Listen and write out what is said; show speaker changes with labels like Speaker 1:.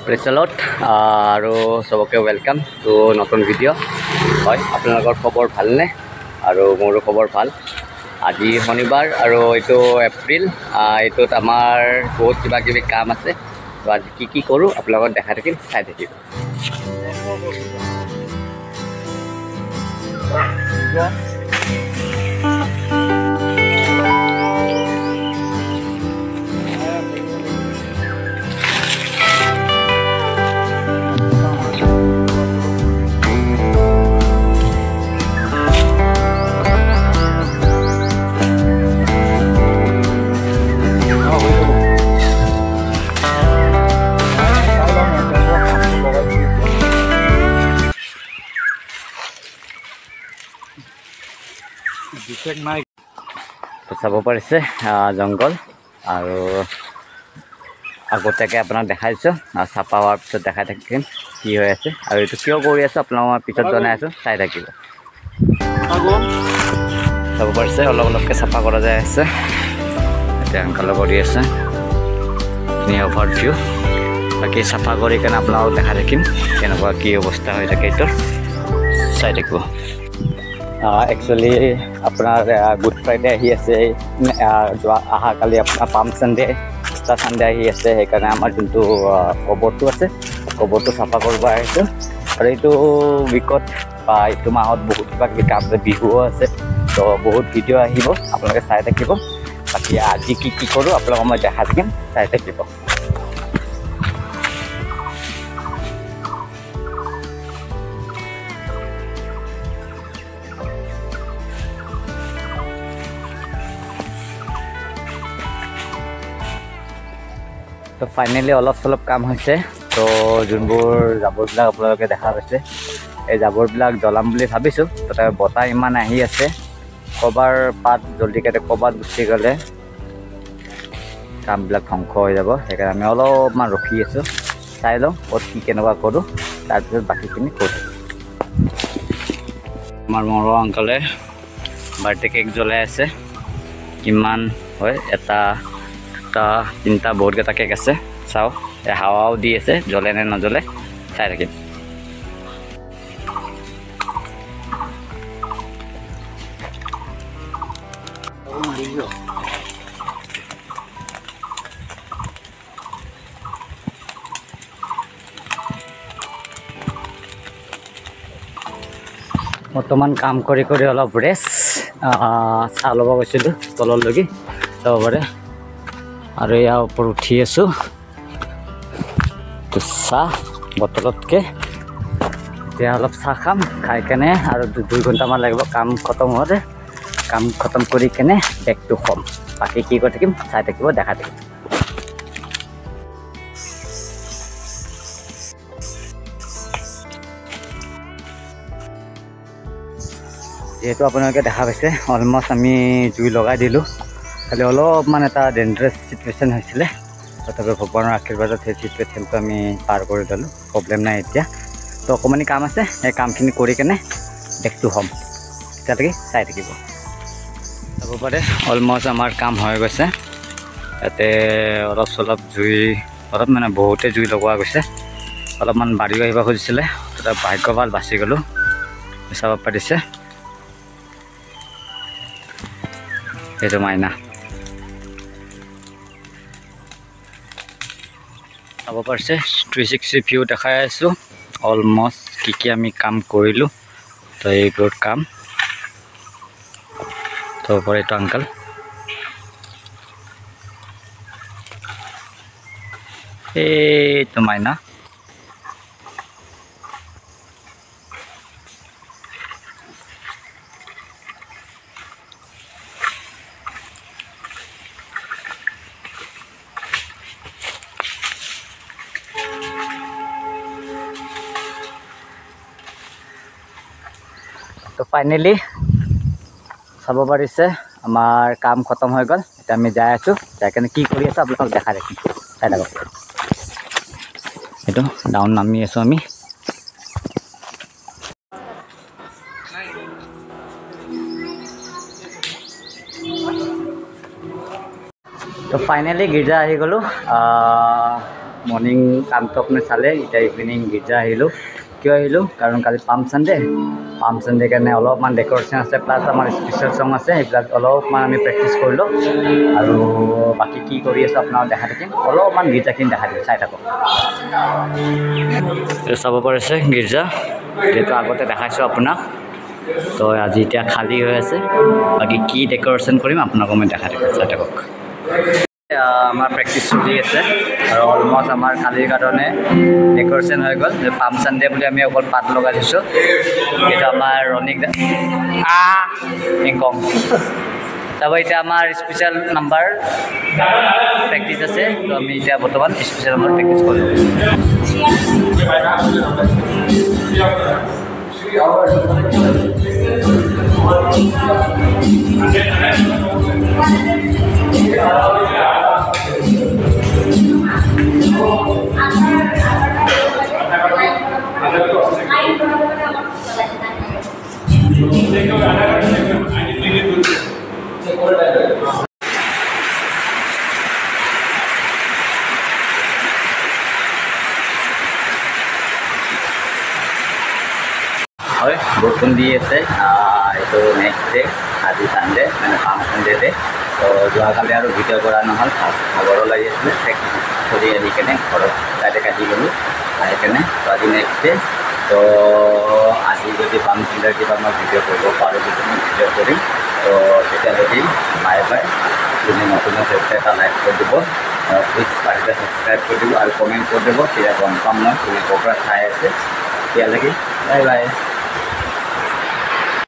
Speaker 1: প্ৰেচলত আৰু সবকে welcome to নতুন ভিডিঅ' হয়। আপোনালোকৰ খবৰ ভালনে? আৰু মোৰো খবৰ ভাল। আজি শনিবাৰ আৰু এইটো এপ্ৰিল। এইটোত আমাৰ বহুত কিবা কিবি কাম আছে। তো আজি কি কৰোঁ আপোনালোকক দেখাই থাকিম, চাই থাকিম। তো চাব পাৰিছে জংঘল আৰু আগতীয়াকৈ আপোনাক দেখাইছোঁ আৰু চাফা হোৱাৰ পিছত দেখাই থাকিম কি হৈ আছে আৰু এইটো কিয় কৰি আছোঁ আপোনাক মই পিছত জনাই আছোঁ, চাই থাকিব। চাব পাৰিছে অলপ অলপকৈ চাফা কৰা যায় আছে, এতিয়া আংকালে কৰি আছে ধুনীয়া অভাৰভিউ। বাকী চাফা কৰি কেনে আপোনালোকক দেখাই থাকিম কেনেকুৱা কি অৱস্থা হৈ থাকে, এইটো চাই থাকিব। একচুৱেলি আপোনাৰ গুড ফ্ৰাইডে আহি আছে, অহাকালি আপোনাৰ পাম চানডে, ইষ্টাৰ চানডে আহি আছে। সেইকাৰণে আমাৰ যোনটো কবৰটো আছে, কবৰটো চাফা কৰিব আহিছোঁ। আৰু এইটো উইকত বা এইটো মাহত বহুত কিবা কিবি কাম আছে, বিহুও আছে, তো বহুত ভিডিঅ' আহিব, আপোনালোকে চাই থাকিব। বাকী আজি কি কৰোঁ আপোনালোকক মই দেখাই থাকিম, চাই থাকিব। তো ফাইনেলি অলপ চলপ কাম হৈছে। তো যোনবোৰ জাবৰবিলাক আপোনালোকে দেখা পাইছে, এই জাবৰবিলাক জ্বলাম বুলি ভাবিছোঁ। তাতে বতাহ ইমান আহি আছে, ক'ৰবাৰ পাত জলদিকৈ ক'ৰবাত গুচি গ'লে কামবিলাক ধ্বংস হৈ যাব। সেইকাৰণে আমি অলপমান ৰখি আছোঁ, চাই লওঁ ক'ত কি কেনেকুৱা কৰোঁ, তাৰপিছত বাকীখিনি কৰোঁ। আমাৰ মৰৰ আংকলে বাৰ্থডে কেক জ্বলাই আছে। কিমান হয়, এটা তিনিটা বহুতকেইটা কেক আছে। চাওঁ, এই হাৱাও দি আছে, জ্বলে নে নজ্বলে চাই থাকিম। বৰ্তমান কাম কৰি অলপ ৰেষ্ট, চাহ ল'ব গৈছিলোঁ তললৈকে, চাব পাৰে। আৰু ইয়াৰ ওপৰত উঠি আছোঁ, তো চাহ বটলতকৈ এতিয়া অলপ চাহ খাম। খাই কেনে আৰু 2 ঘণ্টামান লাগিব কাম খতম হোৱাতে। কাম খতম কৰি কেনে বেগটো হ'ম। বাকী কি কৰি থাকিম, চাই থাকিব, দেখাই থাকিম। যিহেতু আপোনালোকে দেখা পাইছে, অলমষ্ট আমি জুই লগাই দিলোঁ। খালি অলপমান এটা ডেঞ্জাৰাছ চিটুৱেশ্যন হৈছিলে, তথাপি ভগৱানৰ আশীৰ্বাদত সেই চিটুৱেশ্যনটো আমি পাৰ কৰি ল'লোঁ। প্ৰব্লেম নাই এতিয়া। তো অকণমানি কাম আছে, সেই কামখিনি কৰি কেনে বেগটো হ'ম। তেতিয়ালৈকে চাই থাকিব। চাব পাৰে অলমষ্ট আমাৰ কাম হৈ গৈছে। ইয়াতে অলপ চলপ জুই, অলপ মানে বহুতে জুই লগোৱা গৈছে। অলপমান বাঢ়িও আহিব খুজিছিলে, তাতে ভাগ্য ভাল বাচি গ'লোঁ। চাব পাৰিছে এইটো মাইনা। চাব পাৰিছে 360 ভিউ দেখাই আছোঁ। অলমষ্ট কি আমি কাম কৰিলোঁ, তো এইবোৰ কাম তো পাৰে এইটো আংকল। এইটো মাইনা। তো ফাইনেলি চাব পাৰিছে আমাৰ কাম খতম হৈ গ'ল। এতিয়া আমি যাই আছোঁ, যাই কেনে কি কৰি আছোঁ আপোনালোকক দেখাই ৰাখিম, চাই থাকক। এইটো ডাউন নামি আছোঁ আমি। তো ফাইনেলি গিৰ্জা আহি গ'লোঁ। মৰ্ণিং কামটো আপুনি চালে এতিয়া ইভিনিং গীৰ্জা আহিলোঁ কিয় আহিলোঁ কাৰণ কালি পাম চানডে কাৰণে অলপমান ডেক'ৰেশ্যন আছে প্লাছ আমাৰ স্পেচিয়েল চং আছে সেইবিলাক অলপমান আমি প্ৰেক্টিচ কৰিলোঁ আৰু বাকী কি কৰি আছোঁ আপোনাক দেখা থাকিম অলপমান গীৰ্জাখিনি দেখা দিম চাই থাকক চাব পাৰিছে গীৰ্জা যিহেতু আগতে দেখাইছোঁ আপোনাক তো আজি এতিয়া খালী হৈ আছে বাকী কি ডেক'ৰেশ্যন কৰিম আপোনাকো মই দেখা দিম চাই থাকক আমাৰ প্ৰেক্টিচ চলি আছে আৰু অলমষ্ট আমাৰ কালিৰ কাৰণে ডেক'ৰেশ্যন হৈ গ'ল পাম চানডে বুলি আমি অকল পাত লগাই দিছোঁ এইটো আমাৰ ৰনিক কম তাৰপৰা এতিয়া আমাৰ স্পেচিয়েল নাম্বাৰ প্ৰেক্টিচ আছে তো আমি এতিয়া বৰ্তমান স্পেচিয়েল নাম্বাৰ প্ৰেক্টিচ কৰিম হয় বৰষুণ দি আছে এইটো নেক্সট ডে আজি চানডে মানে পাম চানডেতে তো যোৱাকালি আৰু ভিডিঅ' কৰা নহ'ল ভাগৰো লাগি আছিলে চলি আহি কেনে ঘৰত কাটি কাটি গ'লোঁ আহি কেনে তো আজি নেক্সট ডে তো আজি যদি পাম চানডে কিবা মই ভিডিঅ' কৰিব পাৰোঁ যদি মই ভিডিঅ' কৰিম তো তেতিয়ালৈকে বাই বাই তুমি নতুন এটা লাইক কৰি দিব প্লিজ পাৰিলে ছাবস্ক্ৰাইব কৰি দিব আৰু কমেণ্ট কৰি দিব তেতিয়া গম পাম মই তুমি ক'ৰ পৰা চাই আছে তেতিয়ালৈকে বাই বাই